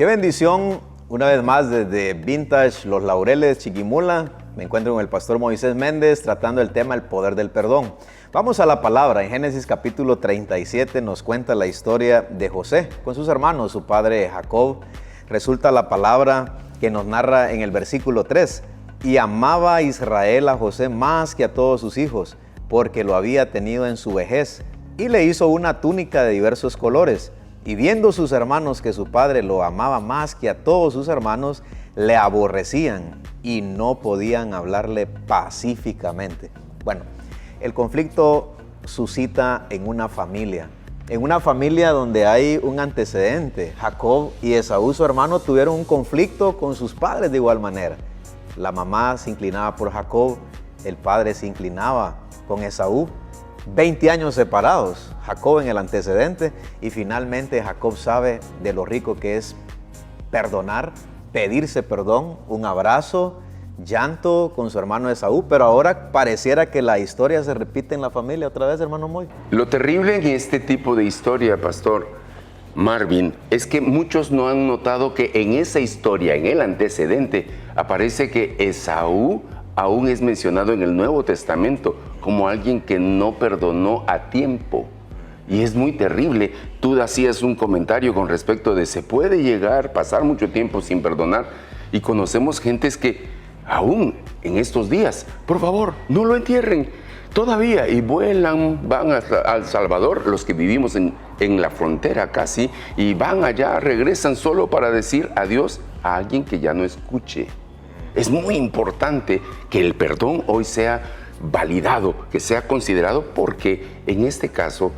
Qué bendición, una vez más desde Vintage Los Laureles, Chiquimula. Me encuentro con el pastor Moisés Méndez tratando el tema el poder del perdón. Vamos a la palabra. En Génesis capítulo 37 nos cuenta la historia de José con sus hermanos, su padre Jacob. Resulta la palabra que nos narra en el versículo 3. Y amaba a Israel a José más que a todos sus hijos, porque lo había tenido en su vejez. Y le hizo una túnica de diversos colores. Y viendo sus hermanos que su padre lo amaba más que a todos sus hermanos, le aborrecían y no podían hablarle pacíficamente. Bueno, el conflicto suscita en una familia donde hay un antecedente. Jacob y Esaú, su hermano, tuvieron un conflicto con sus padres de igual manera. La mamá se inclinaba por Jacob, el padre se inclinaba con Esaú. 20 años separados, Jacob en el antecedente, y finalmente Jacob sabe de lo rico que es perdonar, pedirse perdón, un abrazo, llanto con su hermano Esaú, pero ahora pareciera que la historia se repite en la familia otra vez, hermano Moy. Lo terrible en este tipo de historia, pastor Marvin, es que muchos no han notado que en esa historia, en el antecedente, aparece que Esaú aún es mencionado en el Nuevo Testamento como alguien que no perdonó a tiempo. Y es muy terrible. Tú hacías un comentario con respecto de se puede llegar, pasar mucho tiempo sin perdonar. Y conocemos gentes que aún en estos días, por favor, no lo entierren todavía. Y vuelan, van hasta El Salvador, los que vivimos en la frontera casi, y van allá, regresan solo para decir adiós a alguien que ya no escuche. Es muy importante que el perdón hoy sea validado, que sea considerado, porque en este caso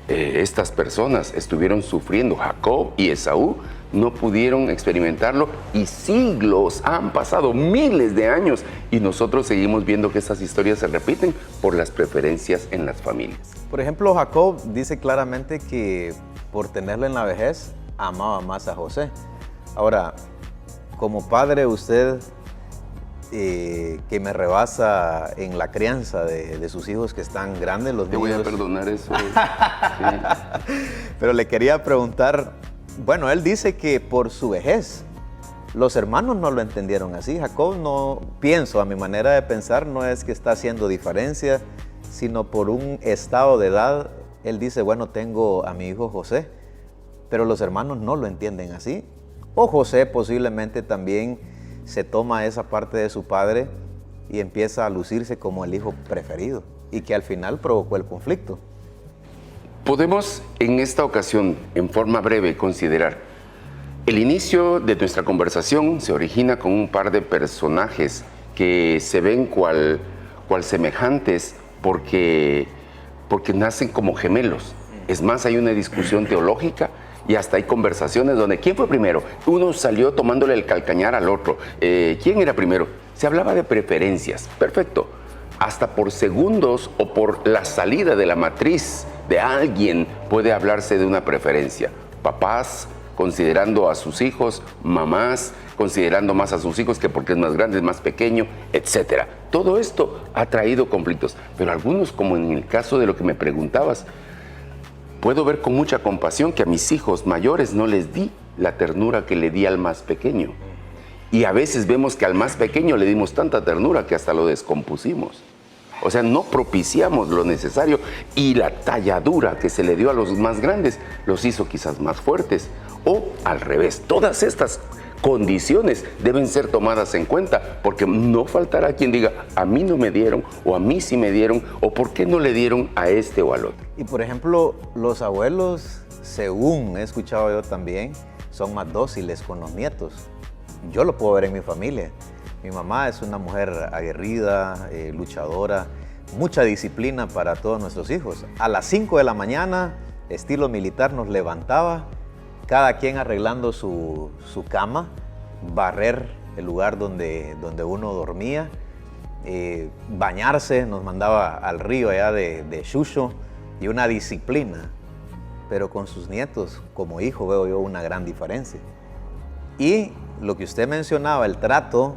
estas personas estuvieron sufriendo. Jacob y Esaú no pudieron experimentarlo y siglos han pasado, miles de años, y nosotros seguimos viendo que estas historias se repiten por las preferencias en las familias. Por ejemplo, Jacob dice claramente que por tenerlo en la vejez amaba más a José. Ahora, como padre, usted que me rebasa en la crianza de sus hijos que están grandes, los niños. Te voy a perdonar eso. Sí. Pero le quería preguntar, bueno, él dice que por su vejez, los hermanos no lo entendieron así. Jacob, no pienso, a mi manera de pensar, no es que está haciendo diferencia, sino por un estado de edad. Él dice, bueno, tengo a mi hijo José, pero los hermanos no lo entienden así. O José posiblemente también se toma esa parte de su padre y empieza a lucirse como el hijo preferido, y que al final provocó el conflicto. Podemos en esta ocasión, en forma breve, considerar el inicio de nuestra conversación se origina con un par de personajes que se ven cual semejantes porque nacen como gemelos. Es más, hay una discusión teológica y hasta hay conversaciones donde ¿quién fue primero? Uno salió tomándole el calcañar al otro. ¿Quién era primero? Se hablaba de preferencias. Perfecto. Hasta por segundos o por la salida de la matriz de alguien puede hablarse de una preferencia. Papás considerando a sus hijos, mamás considerando más a sus hijos que porque es más grande, es más pequeño, etc. Todo esto ha traído conflictos, pero algunos, como en el caso de lo que me preguntabas, puedo ver con mucha compasión que a mis hijos mayores no les di la ternura que le di al más pequeño. Y a veces vemos que al más pequeño le dimos tanta ternura que hasta lo descompusimos. O sea, no propiciamos lo necesario, y la talladura que se le dio a los más grandes los hizo quizás más fuertes. O al revés, todas estas condiciones deben ser tomadas en cuenta, porque no faltará quien diga, a mí no me dieron, o a mí sí me dieron, o por qué no le dieron a este o al otro. Y por ejemplo, los abuelos, según he escuchado yo también, son más dóciles con los nietos. Yo lo puedo ver en mi familia. Mi mamá es una mujer aguerrida, luchadora, mucha disciplina para todos nuestros hijos. A las 5 de la mañana, estilo militar, nos levantaba, cada quien arreglando su cama, barrer el lugar donde uno dormía, bañarse, nos mandaba al río allá de Xuxo, y una disciplina. Pero con sus nietos, como hijo, veo yo una gran diferencia. Y lo que usted mencionaba, el trato,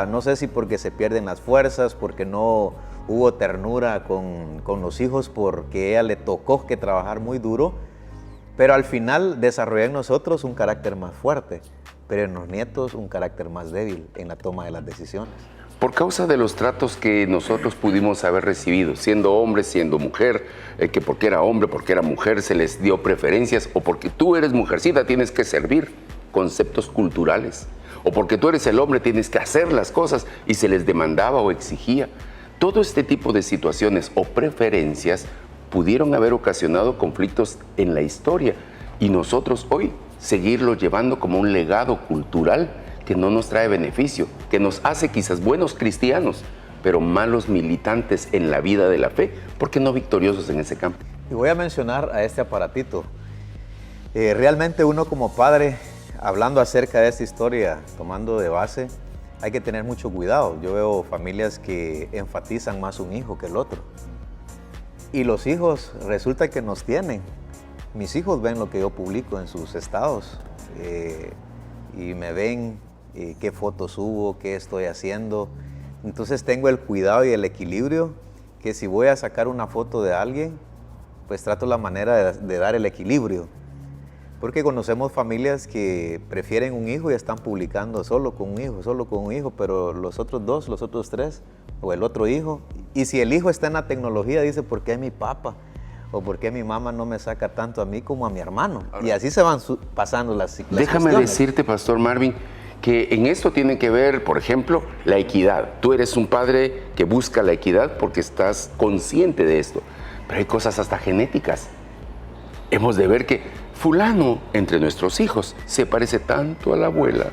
no sé si porque se pierden las fuerzas, porque no hubo ternura con los hijos, porque a ella le tocó que trabajar muy duro, Pero al final desarrolla en nosotros un carácter más fuerte, pero en los nietos un carácter más débil en la toma de las decisiones. Por causa de los tratos que nosotros pudimos haber recibido, siendo hombre, siendo mujer, que porque era hombre, porque era mujer, se les dio preferencias, o porque tú eres mujercita, tienes que servir, conceptos culturales, o porque tú eres el hombre, tienes que hacer las cosas, y se les demandaba o exigía. Todo este tipo de situaciones o preferencias pudieron haber ocasionado conflictos en la historia, y nosotros hoy seguirlo llevando como un legado cultural que no nos trae beneficio, que nos hace quizás buenos cristianos, pero malos militantes en la vida de la fe, porque no victoriosos en ese campo. Y voy a mencionar a este aparatito. Realmente uno como padre, hablando acerca de esta historia, tomando de base, hay que tener mucho cuidado. Yo veo familias que enfatizan más un hijo que el otro. Y los hijos resulta que nos tienen. Mis hijos ven lo que yo publico en sus estados y me ven qué fotos subo, qué estoy haciendo. Entonces tengo el cuidado y el equilibrio que si voy a sacar una foto de alguien, pues trato la manera de dar el equilibrio. Porque conocemos familias que prefieren un hijo y están publicando solo con un hijo, pero los otros dos, los otros tres, o el otro hijo. Y si el hijo está en la tecnología, dice, ¿por qué mi papá? O ¿por qué mi mamá no me saca tanto a mí como a mi hermano? Ahora, y así se van pasando las déjame cuestiones. decirte, Pastor Marvin, que en esto tiene que ver, por ejemplo, la equidad. Tú eres un padre que busca la equidad porque estás consciente de esto. Pero hay cosas hasta genéticas. Hemos de ver que fulano entre nuestros hijos se parece tanto a la abuela.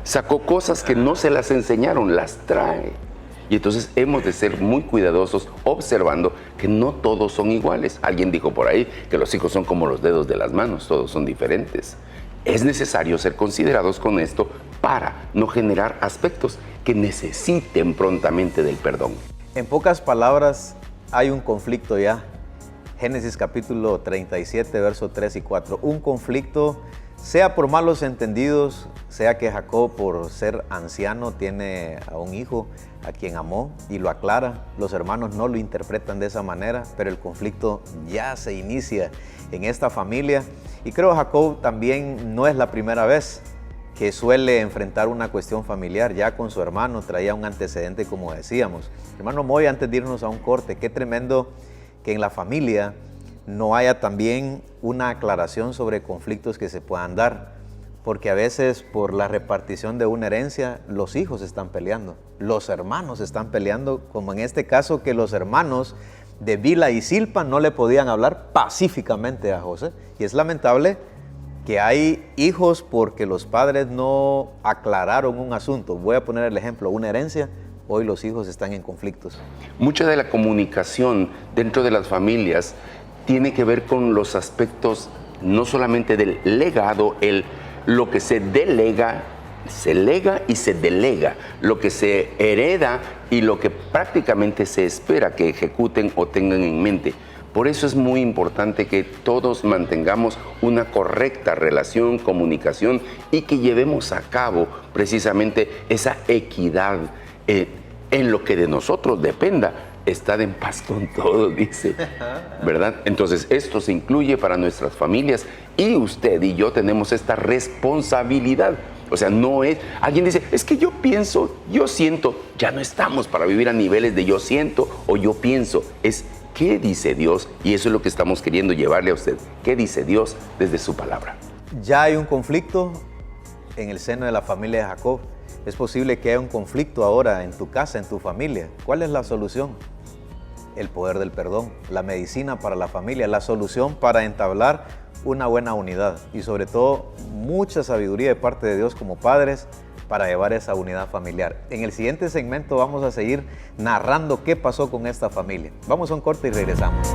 Sacó cosas que no se las enseñaron, las trae. Y entonces hemos de ser muy cuidadosos observando que no todos son iguales. Alguien dijo por ahí que los hijos son como los dedos de las manos, todos son diferentes. Es necesario ser considerados con esto para no generar aspectos que necesiten prontamente del perdón. En pocas palabras, hay un conflicto ya. Génesis capítulo 37, versos 3 y 4. Un conflicto, sea por malos entendidos, sea que Jacob, por ser anciano, tiene a un hijo a quien amó y lo aclara. Los hermanos no lo interpretan de esa manera, pero el conflicto ya se inicia en esta familia. Y creo que Jacob también no es la primera vez que suele enfrentar una cuestión familiar. Ya con su hermano traía un antecedente, como decíamos. Hermano Moy, antes de irnos a un corte, qué tremendo que en la familia no haya también una aclaración sobre conflictos que se puedan dar, porque a veces por la repartición de una herencia los hijos están peleando, los hermanos están peleando, como en este caso que los hermanos de Bilha y Zilpa no le podían hablar pacíficamente a José. Y es lamentable que hay hijos porque los padres no aclararon un asunto. Voy a poner el ejemplo, una herencia. Hoy los hijos están en conflictos. Mucha de la comunicación dentro de las familias tiene que ver con los aspectos no solamente del legado, lo que se delega, se lega y se delega, lo que se hereda y lo que prácticamente se espera que ejecuten o tengan en mente. Por eso es muy importante que todos mantengamos una correcta relación, comunicación y que llevemos a cabo precisamente esa equidad. En lo que de nosotros dependa, estad en paz con todo, dice, ¿verdad? Entonces, esto se incluye para nuestras familias y usted y yo tenemos esta responsabilidad. O sea, no es, alguien dice, es que yo pienso, yo siento, ya no estamos para vivir a niveles de yo siento o yo pienso, es qué dice Dios, y eso es lo que estamos queriendo llevarle a usted, qué dice Dios desde su palabra. Ya hay un conflicto en el seno de la familia de Jacob. Es posible que haya un conflicto ahora en tu casa, en tu familia. ¿Cuál es la solución? El poder del perdón, la medicina para la familia, la solución para entablar una buena unidad y sobre todo mucha sabiduría de parte de Dios como padres para llevar esa unidad familiar. En el siguiente segmento vamos a seguir narrando qué pasó con esta familia. Vamos a un corte y regresamos.